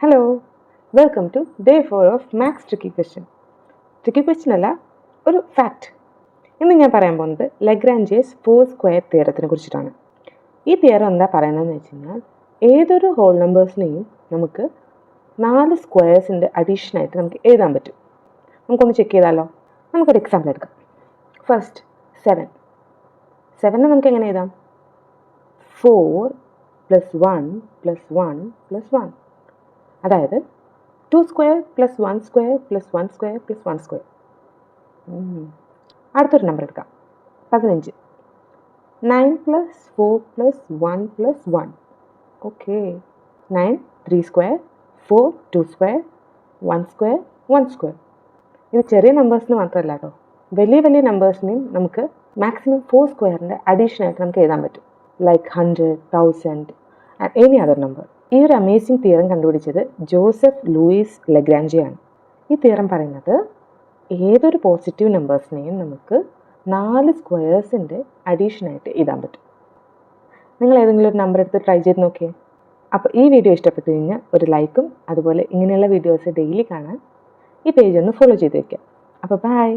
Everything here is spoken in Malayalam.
Hello, welcome to day 4 of maths tricky question. Tricky question അല്ല, ഒരു ഫാക്റ്റ്. ഇന്ന് ഞാൻ പറയാൻ പോകുന്നത് ലഗ്രാഞ്ചിയസ് ഫോർ സ്ക്വയർ തിയറത്തിനെ കുറിച്ചിട്ടാണ്. ഈ തിയറം എന്താ പറയുന്നതെന്ന് വെച്ച് കഴിഞ്ഞാൽ ഏതൊരു ഹോൾ നമ്പേഴ്സിനെയും നമുക്ക് 4 സ്ക്വയേഴ്സിൻ്റെ അഡീഷനായിട്ട് നമുക്ക് എഴുതാൻ പറ്റും. നമുക്കൊന്ന് ചെക്ക് ചെയ്താലോ. നമുക്കൊരു എക്സാമ്പിൾ എടുക്കാം. ഫസ്റ്റ് 7. 7 നമുക്ക് എങ്ങനെ എഴുതാം? 4 + 1 + 1 + 1. അതായത് 2 സ്ക്വയർ + 1 സ്ക്വയർ + 1 സ്ക്വയർ + 1 സ്ക്വയർ. അടുത്തൊരു നമ്പർ എടുക്കാം. 15. 9 + 4 + 1 + 1. Okay. 9 3 square, 4 2 square, 1 square 1 square. ഇത് ചെറിയ നമ്പേഴ്സിന് മാത്രമല്ല കേട്ടോ, വലിയ വലിയ നമ്പേഴ്സിനെയും നമുക്ക് മാക്സിമം 4 സ്ക്വയറിൻ്റെ അഡീഷനായിട്ട് നമുക്ക് എഴുതാൻ പറ്റും. Like 100, 1000 and any other number. ഈ ഒരു അമേസിംഗ് തിയറം കണ്ടുപിടിച്ചത് ജോസഫ് ലൂയിസ് ലഗ്രാഞ്ചി ആണ്. ഈ തിയറം പറയുന്നത് ഏതൊരു പോസിറ്റീവ് നമ്പേഴ്സിനെയും നമുക്ക് 4 സ്ക്വയേഴ്സിൻ്റെ അഡീഷനായിട്ട് എഴുതാൻ പറ്റും. നിങ്ങൾ ഏതെങ്കിലും ഒരു നമ്പർ എടുത്ത് ട്രൈ ചെയ്ത് നോക്കിയേ. അപ്പോൾ ഈ വീഡിയോ ഇഷ്ടപ്പെട്ടു കഴിഞ്ഞാൽ ഒരു ലൈക്കും, അതുപോലെ ഇങ്ങനെയുള്ള വീഡിയോസ് ഡെയിലി കാണാൻ ഈ പേജ് ഒന്ന് ഫോളോ ചെയ്ത് വയ്ക്കുക. അപ്പോൾ ബൈ.